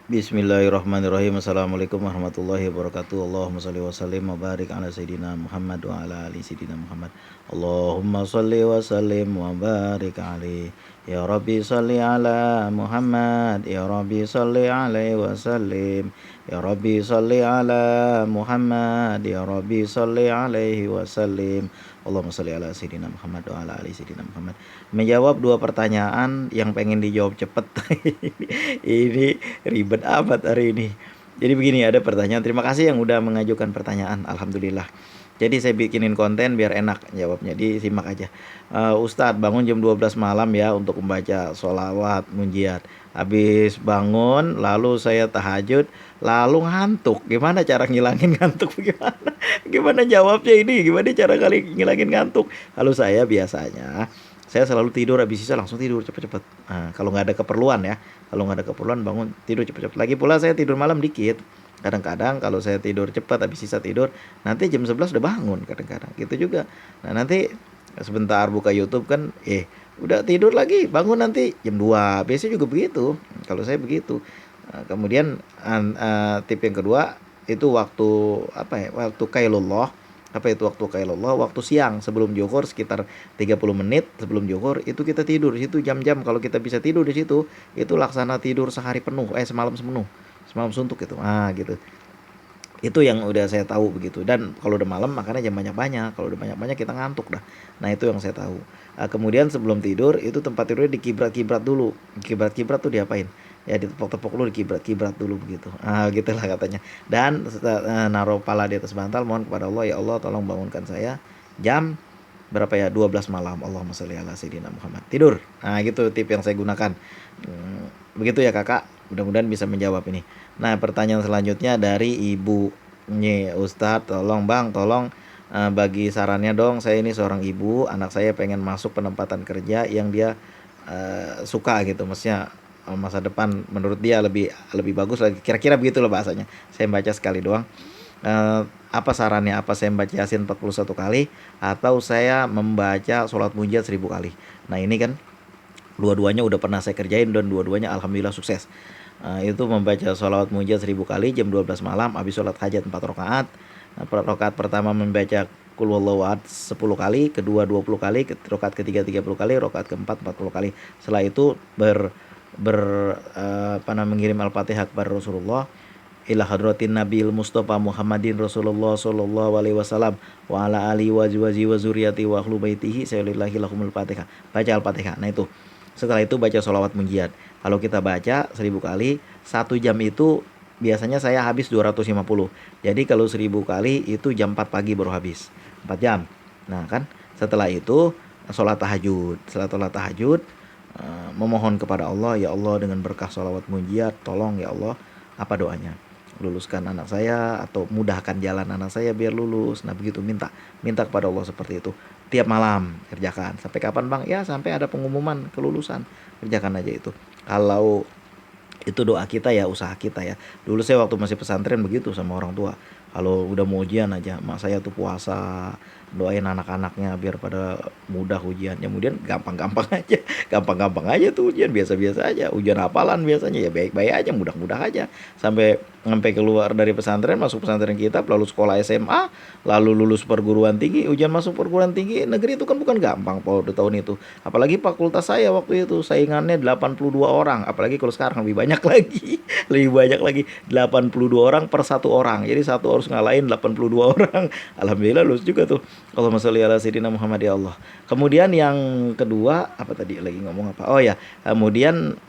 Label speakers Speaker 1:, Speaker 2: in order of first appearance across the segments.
Speaker 1: Bismillahirrahmanirrahim. Assalamualaikum warahmatullahi wabarakatuh. Allahumma shalli wa sallim wa barik ala sayyidina Muhammad wa ala ali sayyidina Muhammad. Allahumma shalli wa sallim wa barik alaihi. Ya Rabbi shalli ala Muhammad. Ya Rabbi shalli alaihi wa sallim. Ya Rabbi shalli ala Muhammad. Ya Rabbi shalli alaihi wa sallim. Allahumma shalli ala sayyidina Muhammad wa ala ali sayyidina Muhammad. Menjawab dua pertanyaan yang pengen dijawab cepet. Ini ribet amat hari ini. Jadi begini, ada pertanyaan. Terima kasih yang udah mengajukan pertanyaan. Alhamdulillah. Jadi saya bikinin konten biar enak jawabnya. Disimak aja. Ustadz bangun jam 12 malam ya untuk membaca sholawat munjiat. Habis bangun lalu saya tahajud lalu ngantuk. Gimana cara ngilangin ngantuk? Gimana? Gimana jawabnya ini? Gimana cara kali ngilangin ngantuk? Kalau saya biasanya saya selalu tidur, habis sisa langsung tidur cepet-cepet. Nah, kalau nggak ada keperluan ya, kalau nggak ada keperluan bangun tidur cepet-cepet. Lagi pula saya tidur malam dikit. Kadang-kadang kalau saya tidur cepat habis sisa tidur, nanti jam 11 udah bangun kadang-kadang. Gitu juga. Nah, nanti sebentar buka YouTube kan, udah tidur lagi, bangun nanti jam 2. Biasanya juga begitu. Kalau saya begitu. Kemudian tip yang kedua itu waktu apa ya? Waktu qailullah. Apa itu waktu qailullah? Waktu siang sebelum zuhur sekitar 30 menit sebelum zuhur itu kita tidur di situ jam-jam, kalau kita bisa tidur di situ itu laksana tidur sehari penuh, semalam penuh. Semalam suntuk itu. Ah gitu. Itu yang udah saya tahu begitu. Dan kalau udah malam makannya jangan banyak-banyak. Kalau udah banyak-banyak kita ngantuk dah. Nah, itu yang saya tahu. Kemudian sebelum tidur itu tempat tidurnya dikibrat-kibrat dulu. Kibrat-kibrat tuh diapain? Ya ditepok-tepok dulu, dikibrat-kibrat dulu begitu. Gitulah katanya. Dan naruh pala di atas bantal, mohon kepada Allah, ya Allah tolong bangunkan saya jam berapa ya? 12 malam. Allahumma sholli ala sayyidina Muhammad. Tidur. Nah, gitu tip yang saya gunakan. Begitu ya Kakak. Mudah-mudahan bisa menjawab ini. Nah, pertanyaan selanjutnya dari Ibu Nye, Ustadz, tolong Bang, tolong bagi sarannya dong. Saya ini seorang ibu, anak saya pengen masuk penempatan kerja yang dia suka gitu, maksudnya masa depan menurut dia lebih lebih bagus lagi. Kira-kira begitu loh bahasanya. Saya baca sekali doang. Eh, apa sarannya? Apa saya membaca Yasin 41 kali atau saya membaca sholat munjiat 1000 kali? Nah, ini kan dua-duanya udah pernah saya kerjain dan dua-duanya alhamdulillah sukses. Itu membaca sholawat munajat 1000 kali jam 12 malam habis sholat hajat 4 rakaat. Rakaat pertama membaca Qul huwallahu ahad 10 kali, kedua 20 kali, rakaat ketiga 30 kali, rakaat keempat 40 kali. Setelah itu ber mengirim Al-Fatihah kepada Rasulullah ila hadratin Nabil Mustafa Muhammadin Rasulullah sallallahu alaihi wasallam wa ala alihi wa azwajihi wa zurriyyati wa ahli baitihi sayyidillahi lahumul Fatihah. Baca Al-Fatihah. Nah, itu. Setelah itu baca sholawat munjiat. Kalau kita baca 1000 kali, 1 jam itu biasanya saya habis 250. Jadi kalau 1000 kali itu jam 4 pagi baru habis. 4 jam. Nah kan, setelah itu sholat tahajud. Setelah sholat tahajud, memohon kepada Allah, ya Allah dengan berkah sholawat munjiat, tolong ya Allah, apa doanya? Luluskan anak saya atau mudahkan jalan anak saya biar lulus. Nah begitu, minta kepada Allah seperti itu tiap malam kerjakan. Sampai kapan Bang? Ya sampai ada pengumuman kelulusan, kerjakan aja itu. Kalau itu doa kita ya, usaha kita ya. Dulu saya waktu masih pesantren begitu sama orang tua. Kalau udah mau ujian aja, mak saya tuh puasa, doain anak-anaknya biar pada mudah ujiannya. Kemudian gampang-gampang aja, gampang-gampang aja tuh ujian, biasa-biasa aja. Ujian hafalan biasanya ya baik-baik aja, mudah-mudah aja. Sampai sampai keluar dari pesantren, masuk pesantren kita, lalu sekolah SMA, lalu lulus perguruan tinggi. Ujian masuk perguruan tinggi negeri itu kan bukan gampang pada tahun itu. Apalagi fakultas saya waktu itu saingannya 82 orang, apalagi kalau sekarang lebih banyak lagi. Lebih banyak lagi, 82 orang per 1 orang. Jadi satu harus ngalahin 82 orang. Alhamdulillah lulus juga tuh. Allahumma sholli ala sayyidina Muhammad ya Allah. Kemudian yang kedua, apa tadi lagi ngomong apa? Oh ya, kemudian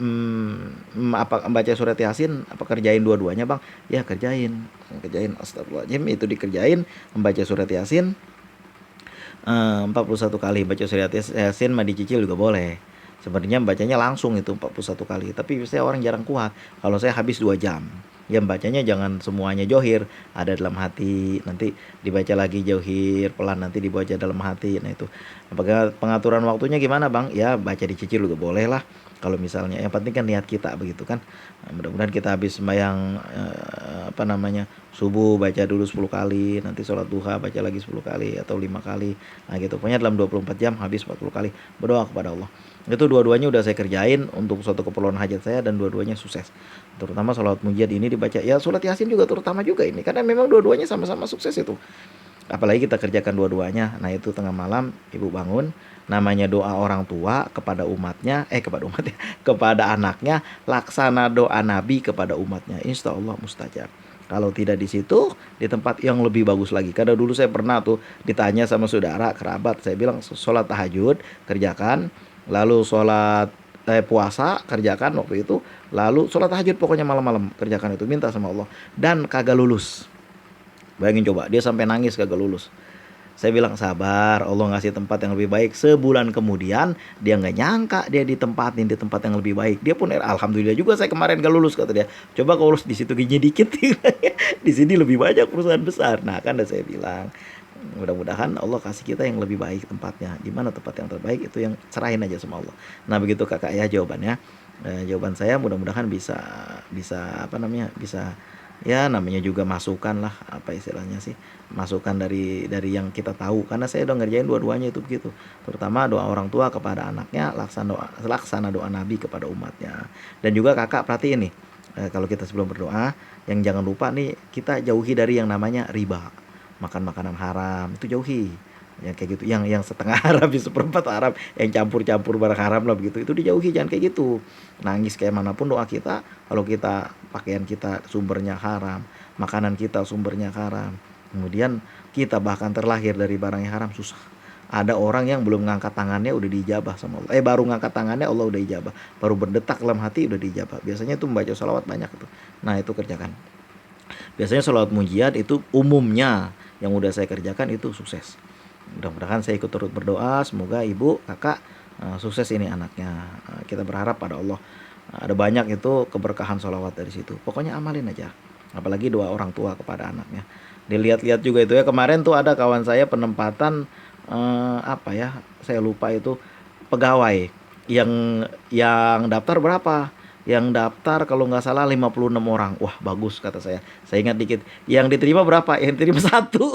Speaker 1: apa baca surat Yasin, apa kerjain dua-duanya, Bang? Ya, kerjain. Kerjain, astagfirullahaladzim, itu dikerjain membaca surat Yasin 41 kali. Baca surat Yasin mah dicicil juga boleh. Sebenarnya bacanya langsung itu 41 kali, tapi saya orang jarang kuat. Kalau saya habis 2 jam. Ya bacanya jangan semuanya johir, ada dalam hati, nanti dibaca lagi johir, pelan nanti dibaca dalam hati. Nah itu. Apakah pengaturan waktunya gimana Bang? Ya baca dicicil juga boleh lah. Kalau misalnya yang penting kan niat kita begitu kan. Nah, mudah-mudahan kita habis sembahyang subuh baca dulu 10 kali, nanti sholat duha baca lagi 10 kali atau 5 kali. Nah gitu. Pokoknya dalam 24 jam habis 40 kali berdoa kepada Allah. Itu dua-duanya udah saya kerjain untuk suatu keperluan hajat saya dan dua-duanya sukses. Terutama sholat mujid ini dibaca, ya sholat yasin juga terutama juga ini. Karena memang dua-duanya sama-sama sukses itu. Apalagi kita kerjakan dua-duanya. Nah itu tengah malam ibu bangun, namanya doa orang tua kepada umatnya, kepada anaknya, laksana doa Nabi kepada umatnya, insya Allah mustajab. Kalau tidak di situ, di tempat yang lebih bagus lagi. Karena dulu saya pernah tuh ditanya sama saudara kerabat, saya bilang sholat tahajud kerjakan, lalu sholat puasa kerjakan waktu itu, lalu sholat tahajud pokoknya malam-malam kerjakan itu, minta sama Allah, dan kagak lulus. Bayangin coba, dia sampai nangis kagak lulus. Saya bilang sabar, Allah ngasih tempat yang lebih baik. Sebulan kemudian dia nggak nyangka dia ditempatin di tempat yang lebih baik. Dia pun alhamdulillah juga saya kemarin gak lulus, kata dia. Coba kalau lulus di situ gajinya dikit, di sini lebih banyak perusahaan besar. Nah kan saya bilang mudah-mudahan Allah kasih kita yang lebih baik tempatnya. Di mana tempat yang terbaik itu yang serahin aja sama Allah. Nah begitu kakak ya jawabannya. Jawaban saya mudah-mudahan bisa bisa ya namanya juga masukan lah, apa istilahnya sih, masukan dari yang kita tahu, karena saya udah ngerjain dua-duanya itu begitu, terutama doa orang tua kepada anaknya, laksana doa Nabi kepada umatnya. Dan juga kakak perhatiin nih, kalau kita sebelum berdoa, yang jangan lupa nih, kita jauhi dari yang namanya riba, makan makanan haram itu jauhi, yang kayak gitu, yang setengah haram, seperempat haram, yang campur-campur barang haram lah begitu, itu dijauhi, jangan kayak gitu. Nangis kayak manapun doa kita, kalau kita pakaian kita sumbernya haram, makanan kita sumbernya haram, kemudian kita bahkan terlahir dari barang yang haram, susah. Ada orang yang belum ngangkat tangannya udah diijabah sama Allah. Baru ngangkat tangannya Allah udah ijabah. Baru berdetak dalam hati udah diijabah. Biasanya itu membaca sholawat banyak itu. Nah itu kerjakan. Biasanya sholawat mujiat itu umumnya yang udah saya kerjakan itu sukses. Mudah-mudahan saya ikut turut berdoa, semoga ibu, kakak sukses ini anaknya. Kita berharap pada Allah. Ada banyak itu keberkahan sholawat dari situ. Pokoknya amalin aja. Apalagi doa orang tua kepada anaknya. Dilihat-lihat juga itu ya. Kemarin tuh ada kawan saya penempatan saya lupa itu, pegawai yang daftar berapa? Yang daftar kalau nggak salah 56 orang. Wah bagus kata saya. Saya ingat dikit. Yang diterima berapa? Yang diterima satu.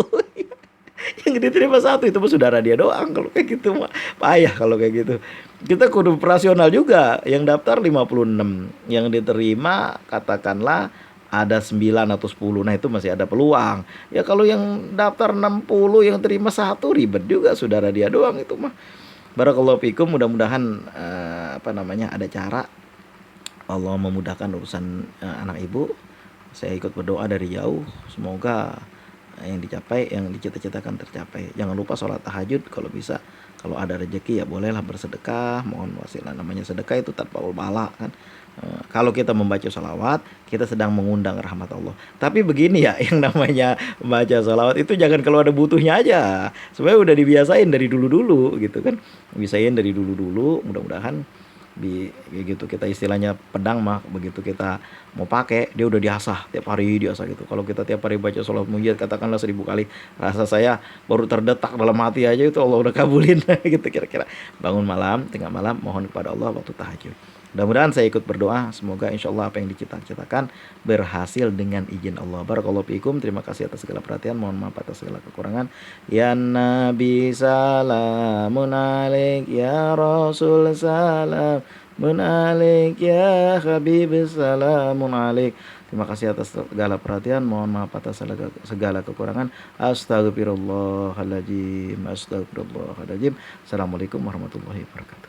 Speaker 1: Yang diterima satu itu pun saudara dia doang. Kalau kayak gitu mah payah kalau kayak gitu. Kita kudu operasional juga. Yang daftar 56, yang diterima katakanlah ada 9 atau 10. Nah itu masih ada peluang. Ya kalau yang daftar 60, yang terima satu, ribet juga saudara dia doang itu mah. Barakallahu fikum, mudah-mudahan ada cara Allah memudahkan urusan anak ibu. Saya ikut berdoa dari jauh, semoga yang dicapai, yang dicita-citakan tercapai. Jangan lupa sholat tahajud kalau bisa. Kalau ada rezeki ya bolehlah bersedekah, mohon wasilah, namanya sedekah itu tanpa pahala kan. Kalau kita membaca sholawat, kita sedang mengundang rahmat Allah. Tapi begini ya, yang namanya membaca sholawat itu jangan kalau ada butuhnya aja. Sebenarnya udah dibiasain dari dulu-dulu gitu kan. Biasain dari dulu-dulu, mudah-mudahan gitu, kita istilahnya pedang mah, begitu kita mau pakai dia udah diasah, tiap hari diasah gitu. Kalau kita tiap hari baca sholat mujiat katakanlah 1000 kali, rasa saya baru terdetak dalam hati aja itu Allah udah kabulin gitu kira-kira. Bangun malam, tengah malam mohon kepada Allah waktu tahajud. Mudah-mudahan saya ikut berdoa, semoga insya Allah apa yang dicita-citakan berhasil dengan izin Allah. Barakallahu fiikum, terima kasih atas segala perhatian, mohon maaf atas segala kekurangan. Ya Nabi salamun alaik, ya Rasul salamun alaik, ya Habib salamun alaik. Terima kasih atas segala perhatian, mohon maaf atas segala kekurangan. Astagfirullahaladzim. Assalamualaikum warahmatullahi wabarakatuh.